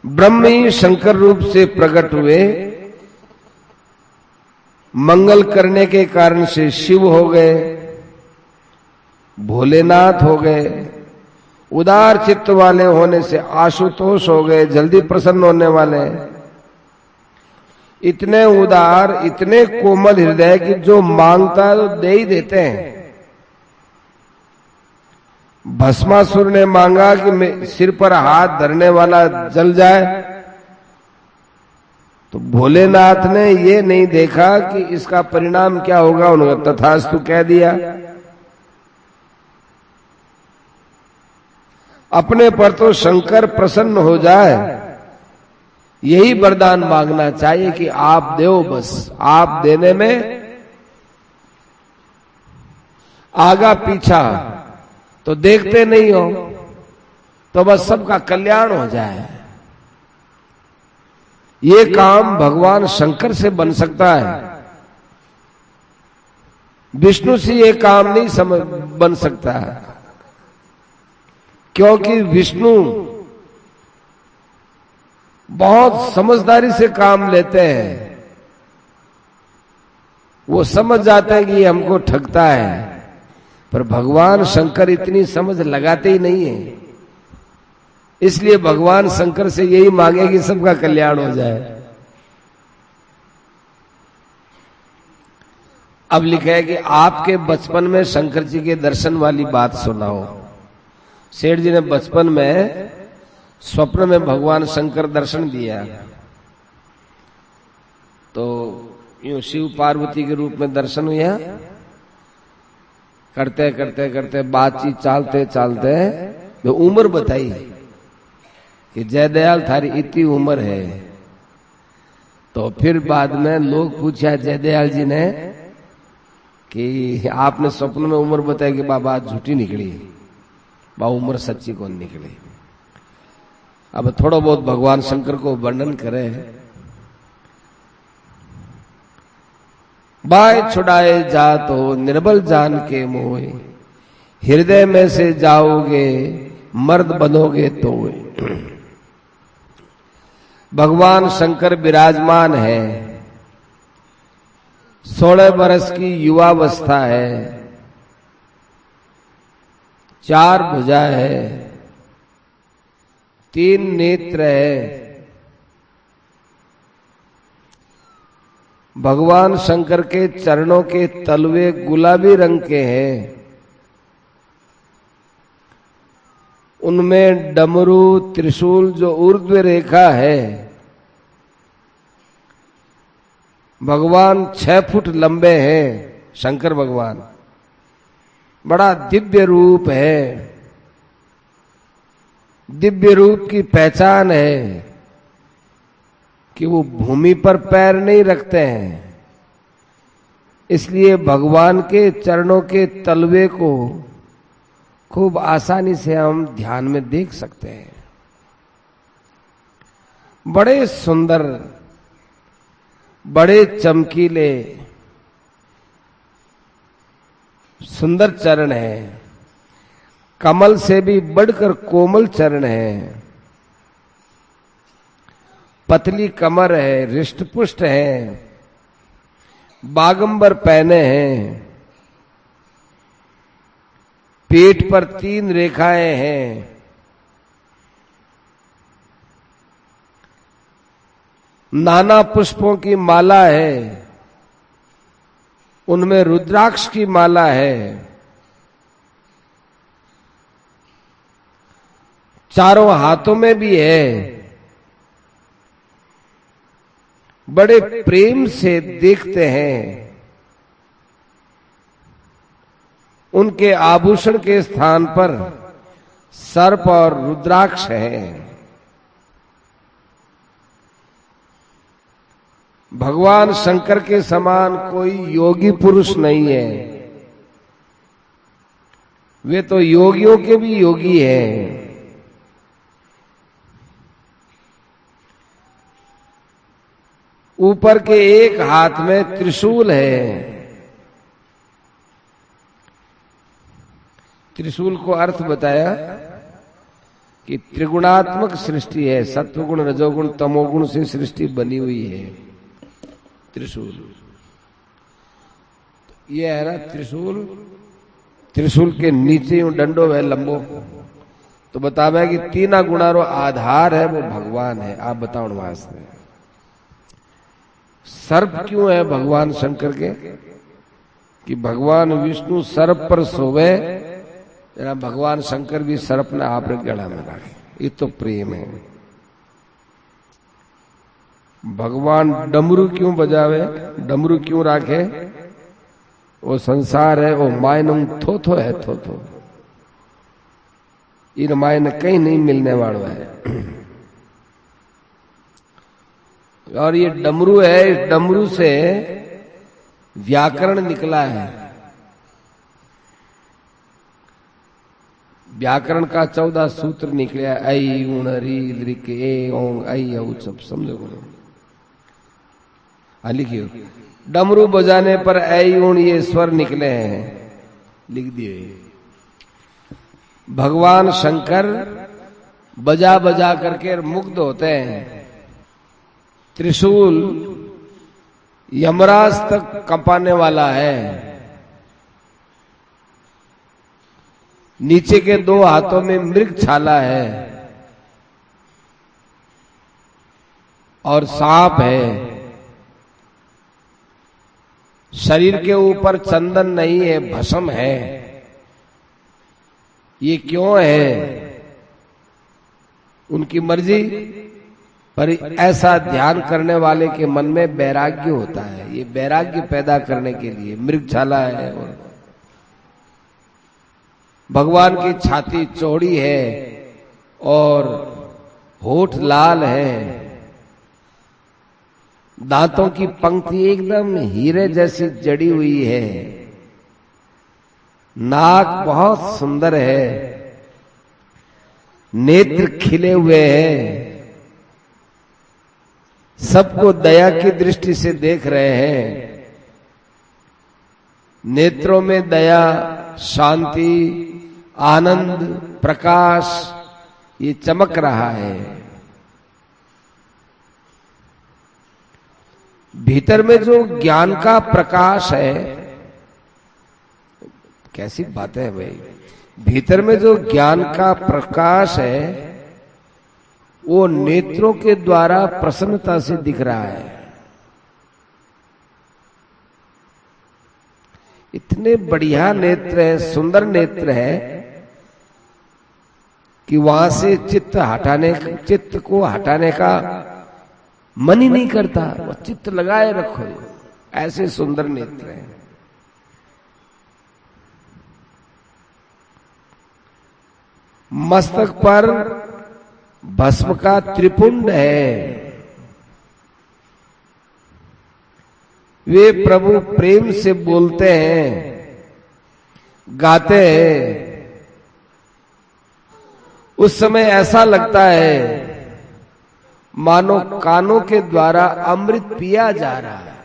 ब्रह्म ही शंकर रूप से प्रकट हुए, मंगल करने के कारण से शिव हो गए, भोलेनाथ हो गए, उदार चित्त वाले होने से आशुतोष हो गए, जल्दी प्रसन्न होने वाले। इतने उदार, इतने कोमल हृदय कि जो मांगता है तो दे ही देते हैं। भस्मासुर ने मांगा कि सिर पर हाथ धरने वाला जल जाए, तो भोलेनाथ ने ये नहीं देखा कि इसका परिणाम क्या होगा, उन्होंने तथास्तु कह दिया। अपने पर तो शंकर प्रसन्न हो जाए, यही वरदान मांगना चाहिए कि आप दो, बस आप देने में आगा पीछा तो देखते नहीं हो, तो बस सबका कल्याण हो जाए। ये काम भगवान शंकर से बन सकता है, विष्णु से ये काम नहीं बन सकता है, क्योंकि विष्णु बहुत समझदारी से काम लेते हैं। वो समझ जाते हैं कि ये हमको ठगता है, पर भगवान शंकर इतनी समझ लगाते ही नहीं है। इसलिए भगवान शंकर से यही मांगे कि सबका कल्याण हो जाए। अब लिखा है कि आपके बचपन में शंकर जी के दर्शन वाली बात सुनाओ। सेठ जी ने बचपन में स्वप्न में भगवान शंकर दर्शन दिया, तो यूं शिव पार्वती के रूप में दर्शन हुआ। करते करते करते बातचीत चालते चालते तो उम्र बताई कि जयदयाल थारी इतनी उम्र है। तो फिर बाद में लोग पूछा जयदयाल जी ने कि आपने स्वप्न में उम्र बताई कि बाबा आज झूठी निकली, बा उम्र सच्ची कौन निकली। अब थोड़ा बहुत भगवान शंकर को वर्णन करें। बाय छुड़ाए जा तो निर्बल जान के मोह, हृदय में से जाओगे मर्द बनोगे तो। भगवान शंकर विराजमान है, 16 वर्ष की युवावस्था है, 4 भुजा है, 3 नेत्र है। भगवान शंकर के चरणों के तलवे गुलाबी रंग के हैं, उनमें डमरू त्रिशूल जो ऊर्ध्व रेखा है। भगवान 6 फुट लंबे हैं, शंकर भगवान बड़ा दिव्य रूप है। दिव्य रूप की पहचान है कि वो भूमि पर पैर नहीं रखते हैं, इसलिए भगवान के चरणों के तलवे को खूब आसानी से हम ध्यान में देख सकते हैं। बड़े सुंदर, बड़े चमकीले, सुंदर चरण है। कमल से भी बढ़कर कोमल चरण है। पतली कमर है, हृष्ट पुष्ट है, बागंबर पहने हैं। पेट पर 3 रेखाएं हैं। नाना पुष्पों की माला है, उनमें रुद्राक्ष की माला है। चारों हाथों में भी है। बड़े प्रेम से देखते हैं। उनके आभूषण के स्थान पर सर्प और रुद्राक्ष है। भगवान शंकर के समान कोई योगी पुरुष नहीं है। वे तो योगियों के भी योगी हैं। ऊपर के एक हाथ में त्रिशूल है। त्रिशूल को अर्थ बताया कि त्रिगुणात्मक सृष्टि है, सत्वगुण, रजोगुण, तमोगुण से सृष्टि बनी हुई है त्रिशूल। ये है ना त्रिशूल। त्रिशूल के नीचे यूं डंडो है लंबो, तो बतावे कि 3 गुणारो आधार है वो भगवान है। आप बताओ वास्ते सर्प क्यों है भगवान शंकर के? कि भगवान विष्णु सर्प पर सोवे, भगवान शंकर भी सर्प ने आपने गला में रखे। ये तो प्रेम है। भगवान डमरू क्यों बजावे, डमरू क्यों राखे? वो संसार है, वो मायन थोथो है, थोथो। इन मायन कहीं नहीं मिलने वाला है। और ये डमरू है, इस डमरू से व्याकरण निकला है। व्याकरण का 14 सूत्र निकला। ऐ उण री ऋक ए ओंग ऐ औ सब समझो। लिखियो डमरू बजाने पर ऐ उण ये स्वर निकले हैं, लिख दिए। भगवान शंकर बजा बजा करके मुग्ध होते हैं। त्रिशूल यमराज तक कंपाने वाला है। नीचे के 2 हाथों में मृग छाला है। और सांप है। शरीर के ऊपर चंदन नहीं है, भस्म है। ये क्यों है? उनकी मर्जी। पर ऐसा ध्यान करने वाले के मन में वैराग्य होता है। ये वैराग्य पैदा करने के लिए मृगशाला है। और भगवान की छाती चौड़ी है और होठ लाल है, दांतों की पंक्ति एकदम हीरे जैसी जड़ी हुई है, नाक बहुत सुंदर है, नेत्र खिले हुए हैं, सबको दया की दृष्टि से देख रहे हैं। नेत्रों में दया, शांति, आनंद, प्रकाश ये चमक रहा है। भीतर में जो ज्ञान का प्रकाश है, कैसी बात है भाई, भीतर में जो ज्ञान का प्रकाश है वो नेत्रों के द्वारा प्रसन्नता से दिख रहा है। इतने बढ़िया नेत्र है, सुंदर नेत्र है कि वहां से चित्त को हटाने का मन ही नहीं करता। वो चित्त लगाए रखो, ऐसे सुंदर नेत्र हैं। मस्तक पर भस्म का त्रिपुंड है। वे प्रभु प्रेम से बोलते हैं, गाते हैं। उस समय ऐसा लगता है मानो कानों के द्वारा अमृत पिया जा रहा है।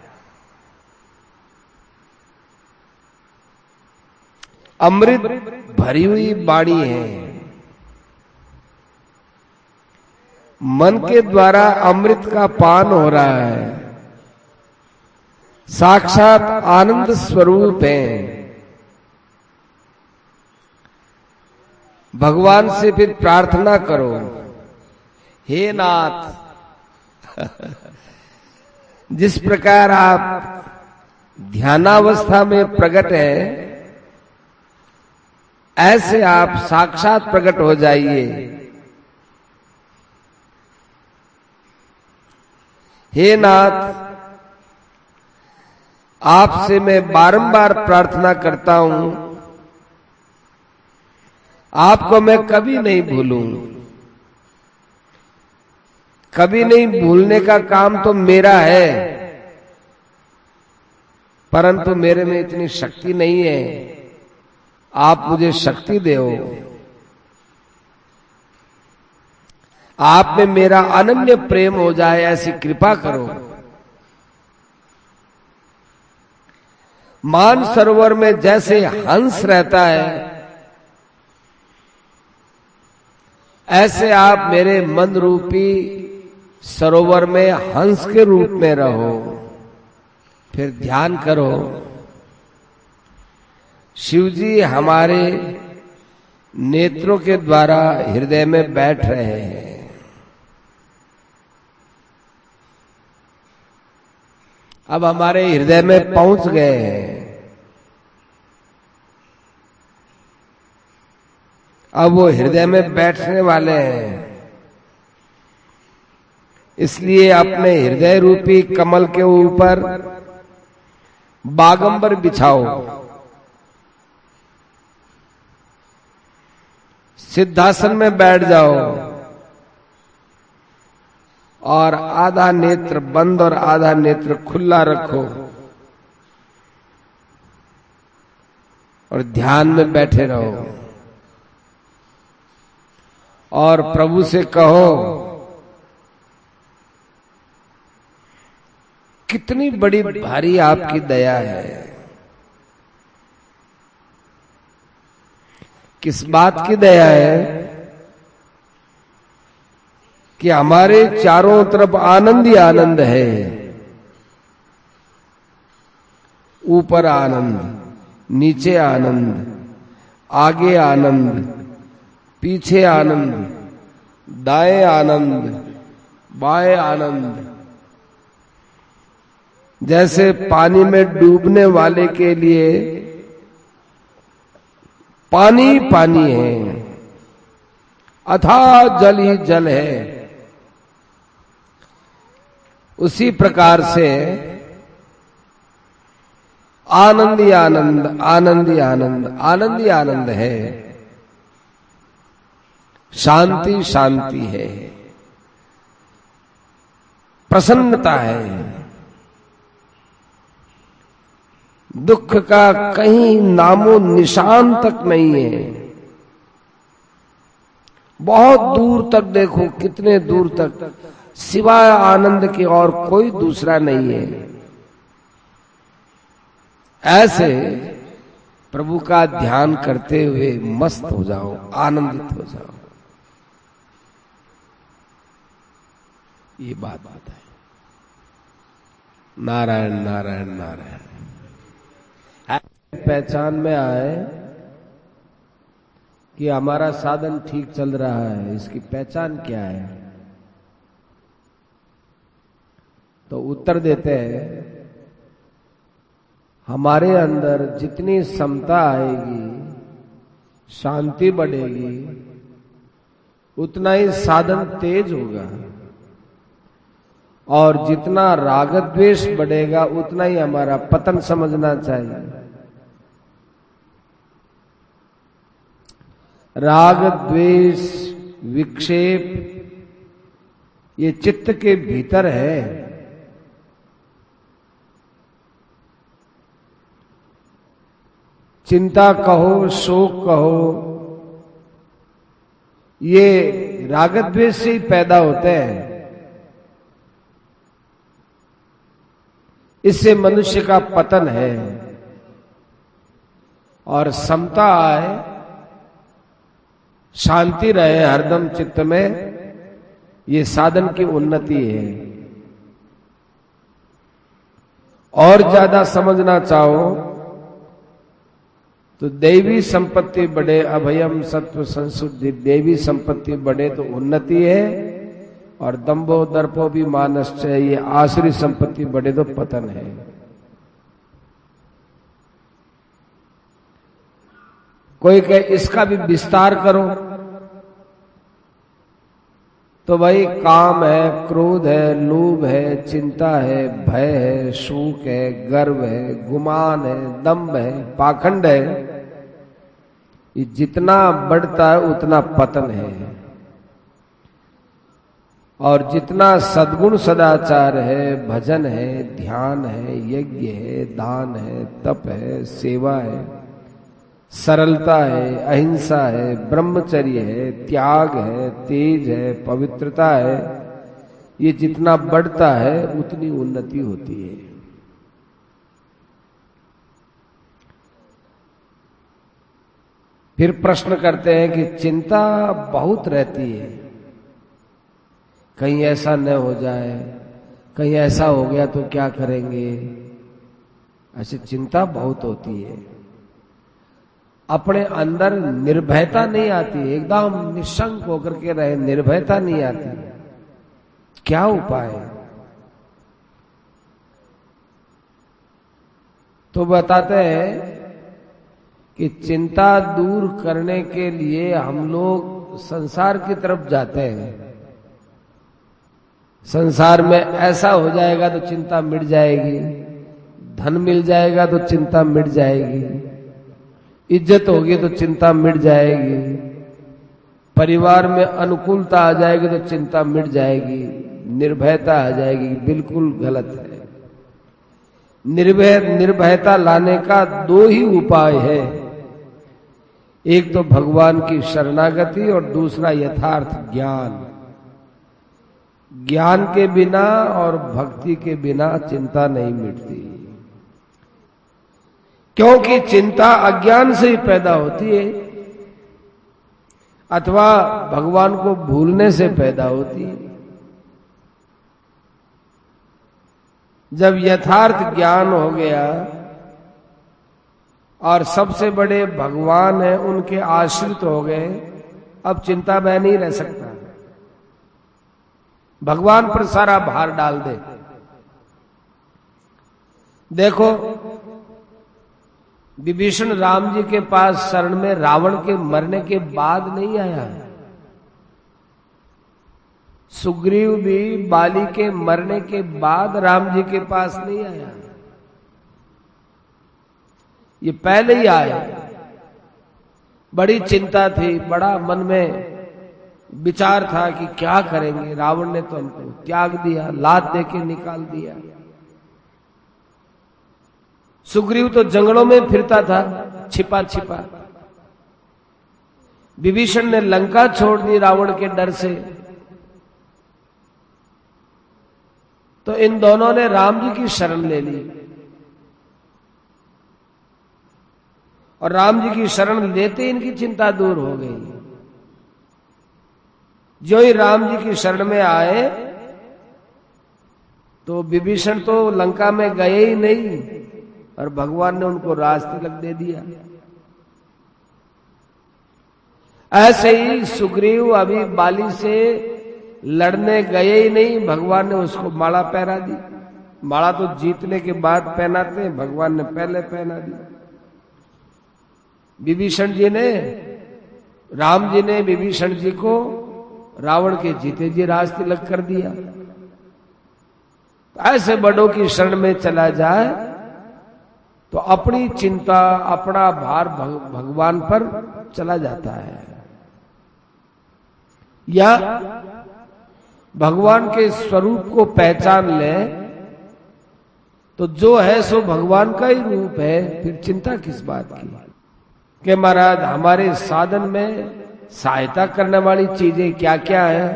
अमृत भरी हुई वाणी है। मन के द्वारा अमृत का पान हो रहा है। साक्षात आनंद स्वरूप है। भगवान से फिर प्रार्थना करो, हे नाथ, जिस प्रकार आप ध्यानावस्था में प्रकट है, ऐसे आप साक्षात प्रकट हो जाइए। हे नाथ, आपसे मैं बारंबार प्रार्थना करता हूं, आपको मैं कभी नहीं भूलूं। कभी नहीं भूलने का काम तो मेरा है, परंतु मेरे में इतनी शक्ति नहीं है। आप मुझे शक्ति दो। आप में मेरा अनन्य प्रेम हो जाए, ऐसी कृपा करो। मान सरोवर में जैसे हंस रहता है, ऐसे आप मेरे मन रूपी सरोवर में हंस के रूप में रहो। फिर ध्यान करो, शिवजी हमारे नेत्रों के द्वारा हृदय में बैठ रहे हैं। अब हमारे हृदय में पहुंच गए हैं। अब वो हृदय में बैठने वाले हैं। इसलिए अपने हृदय रूपी कमल के ऊपर बागंबर बिछाओ, सिद्धासन में बैठ जाओ और आधा नेत्र बंद और आधा नेत्र खुला रखो और ध्यान में बैठे रहो और प्रभु से कहो, कितनी बड़ी भारी आपकी दया है। किस बात की दया है कि हमारे चारों तरफ आनंद ही आनंद है। ऊपर आनंद, नीचे आनंद, आगे आनंद, पीछे आनंद, दाएं आनंद, बाएं आनंद, जैसे पानी में डूबने वाले के लिए पानी पानी है, अथाह जल ही जल है, उसी प्रकार से आनंद ही आनंद, आनंद ही आनंद, आनंद ही आनंद है, शांति शांति है, प्रसन्नता है। दुख का कहीं नामो निशान तक नहीं है। बहुत दूर तक देखो, कितने दूर तक, सिवाय आनंद के और कोई दूसरा नहीं है। ऐसे प्रभु का ध्यान करते हुए मस्त हो जाओ, आनंदित हो जाओ। ये बात है। नारायण नारायण नारायण। पहचान में आए कि हमारा साधन ठीक चल रहा है, इसकी पहचान क्या है? तो उत्तर देते हैं, हमारे अंदर जितनी समता आएगी, शांति बढ़ेगी, उतना ही साधन तेज होगा, और जितना राग द्वेष बढ़ेगा उतना ही हमारा पतन समझना चाहिए। राग द्वेष विक्षेप ये चित्त के भीतर है। चिंता कहो, शोक कहो, ये राग द्वेष से ही पैदा होते हैं। इससे मनुष्य का पतन है। और समता आए, शांति रहे हरदम चित्त में, ये साधन की उन्नति है। और ज्यादा समझना चाहो तो दैवी संपत्ति बढ़े, अभयम सत्व संशुद्धि, दैवी संपत्ति बढ़े तो उन्नति है, और दंभो दर्पो भी मानश्च, ये आसुरी संपत्ति बढ़े तो पतन है। कोई कहे इसका भी विस्तार करो, तो भाई काम है, क्रोध है, लोभ है, चिंता है, भय है, शोक है, गर्व है, गुमान है, दंभ है, पाखंड है, ये जितना बढ़ता है उतना पतन है। और जितना सद्गुण सदाचार है, भजन है, ध्यान है, यज्ञ है, दान है, तप है, सेवा है, सरलता है, अहिंसा है, ब्रह्मचर्य है, त्याग है, तेज है, पवित्रता है, ये जितना बढ़ता है उतनी उन्नति होती है। फिर प्रश्न करते हैं कि चिंता बहुत रहती है, कहीं ऐसा न हो जाए, कहीं ऐसा हो गया तो क्या करेंगे, ऐसी चिंता बहुत होती है। अपने अंदर निर्भयता नहीं आती, एकदम निशंक होकर के रहे, निर्भयता नहीं आती। क्या उपाय है? तो बताते हैं कि चिंता दूर करने के लिए हम लोग संसार की तरफ जाते हैं। संसार में ऐसा हो जाएगा तो चिंता मिट जाएगी, धन मिल जाएगा तो चिंता मिट जाएगी, इज्जत होगी तो चिंता मिट जाएगी, परिवार में अनुकूलता आ जाएगी तो चिंता मिट जाएगी, निर्भयता आ जाएगी। बिल्कुल गलत है। निर्भयता लाने का दो ही उपाय है, एक तो भगवान की शरणागति और दूसरा यथार्थ ज्ञान। ज्ञान के बिना और भक्ति के बिना चिंता नहीं मिटती, क्योंकि चिंता अज्ञान से ही पैदा होती है अथवा भगवान को भूलने से पैदा होती है। जब यथार्थ ज्ञान हो गया और सबसे बड़े भगवान है उनके आश्रित हो गए, अब चिंता में नहीं रह सकता। भगवान पर सारा भार डाल दे, देखो, विभीषण राम जी के पास शरण में रावण के मरने के बाद नहीं आया। सुग्रीव भी बाली के मरने के बाद राम जी के पास नहीं आया, ये पहले ही आया। बड़ी चिंता थी, बड़ा मन में विचार था कि क्या करेंगे, रावण ने तो हमको त्याग दिया, लात देके निकाल दिया। सुग्रीव तो जंगलों में फिरता था छिपा छिपा। विभीषण ने लंका छोड़ दी रावण के डर से। तो इन दोनों ने राम जी की शरण ले ली, और राम जी की शरण लेते इनकी चिंता दूर हो गई। जो ही राम जी की शरण में आए तो विभीषण तो लंका में गए ही नहीं, और भगवान ने उनको राज तिलक दे दिया। ऐसे ही सुग्रीव अभी बाली से लड़ने गए ही नहीं, भगवान ने उसको माला पहना दी। माला तो जीतने के बाद पहनाते हैं, भगवान ने पहले पहना दी। विभीषण जी ने, राम जी ने विभीषण जी को रावण के जीते जी राज तिलक कर दिया। ऐसे बड़ों की शरण में चला जाए तो अपनी चिंता, अपना भार भगवान पर चला जाता है, या भगवान के स्वरूप को पहचान ले तो जो है सो भगवान का ही रूप है, फिर चिंता किस बात की। कि महाराज हमारे साधन में सहायता करने वाली चीजें क्या क्या है?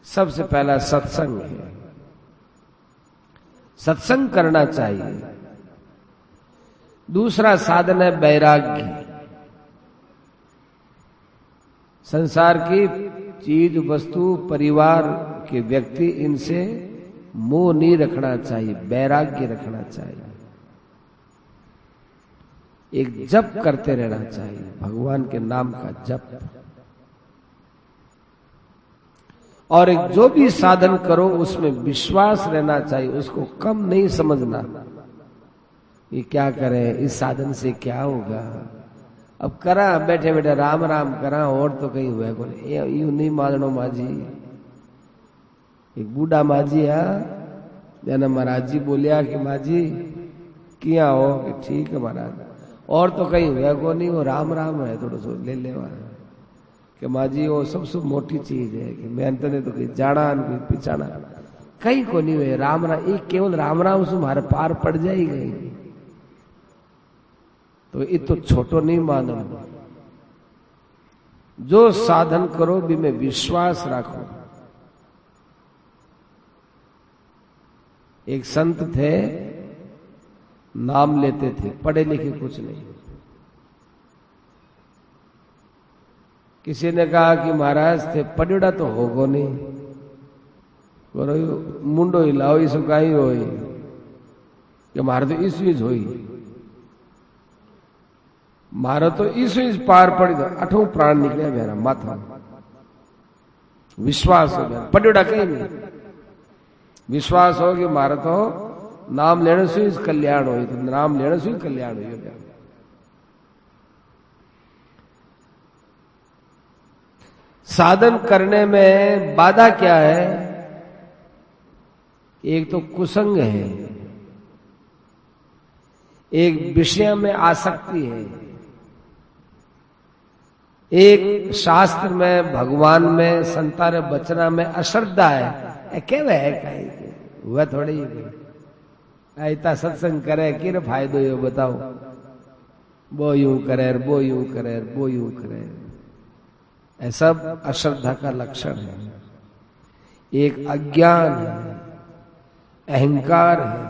सबसे पहला सत्संग है, सत्संग करना चाहिए। दूसरा साधन है वैराग्य। संसार की चीज, वस्तु, परिवार के व्यक्ति, इनसे मोह नहीं रखना चाहिए, वैराग्य रखना चाहिए। एक जप करते रहना चाहिए, भगवान के नाम का जप। और एक जो भी साधन करो उसमें विश्वास रहना चाहिए, उसको कम नहीं समझना। ये क्या करें, इस साधन से क्या होगा, अब करा बैठे बैठे राम राम करा, और तो कहीं हुआ को यूं नहीं मानो माझी। एक बूढ़ा माझी है, जना महाराज जी बोलिया कि माझी किया हो, कि ठीक है महाराज, और तो कहीं हुआ को नहीं, वो राम राम है, थोड़ा सो ले ले कि माझी वो सबसे मोटी चीज है कि मैं अंत ने तो कहीं जाना कोई पिछाना कहीं को नहीं हुए। राम राम, एक केवल राम राम से हमारे पार पड़ जाएगी, तो ये तो छोटो नहीं मानो। जो साधन करो भी में विश्वास रखो। एक संत थे, नाम लेते थे, पढ़े लिखे कुछ नहीं। किसी ने कहा कि महाराज थे पढ़ियोड़ा तो होगो नहीं, मुंडो हिलाओ इसो काई होई कि मारे तो इसवीज होई, मारो तो इसवीज पार पड़ी तो अठों प्राण निकले मेरा माथा। विश्वास हो गया, पढ़ियोड़ा कहीं नहीं, विश्वास हो कि मारा तो नाम लेने से ही कल्याण हुई, तो नाम लेने से ही कल्याण हुई। साधन करने में बाधा क्या है? एक तो कुसंग है, एक विषय में आसक्ति है, एक शास्त्र में, भगवान में, संतार बचना में अश्रद्धा है। क्या है कहीं वह थोड़ी ऐसा सत्संग करे कि फायदो यो बताओ, वो यूं करे, वो यूं करे, वो यूं करे, ऐसा अश्रद्धा का लक्षण है। एक अज्ञान है, अहंकार है,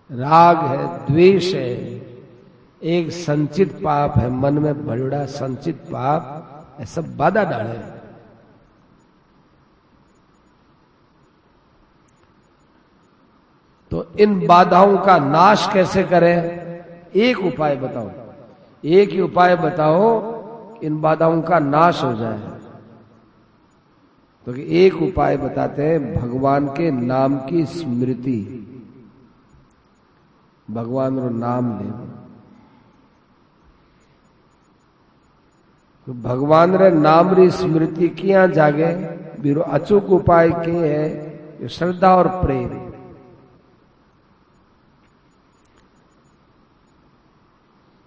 राग है, द्वेष है, एक संचित पाप है, मन में भरड़ा संचित पाप, ऐसा बाधा डाले। तो इन बाधाओं का नाश कैसे करें? एक उपाय बताओ, एक ही उपाय बताओ, इन बाधाओं का नाश हो जाए। तो एक उपाय बताते हैं, भगवान के नाम की स्मृति। भगवान रो नाम लेवो। तो भगवान रे नाम री स्मृति किया जागे बीरो अचूक उपाय के है ये श्रद्धा और प्रेम।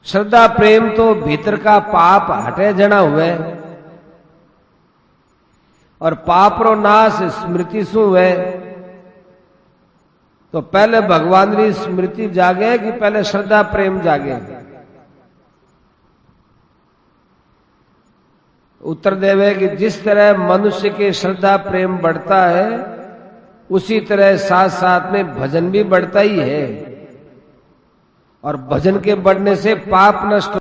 श्रद्धा प्रेम तो भीतर का पाप हटे जना हुए और पाप रो नाश स्मृति सु हुए। तो पहले भगवान री स्मृति जागे कि पहले श्रद्धा प्रेम जागे? उत्तर देवे कि जिस तरह मनुष्य के श्रद्धा प्रेम बढ़ता है उसी तरह साथ साथ में भजन भी बढ़ता ही है और भजन के बढ़ने से पाप नष्ट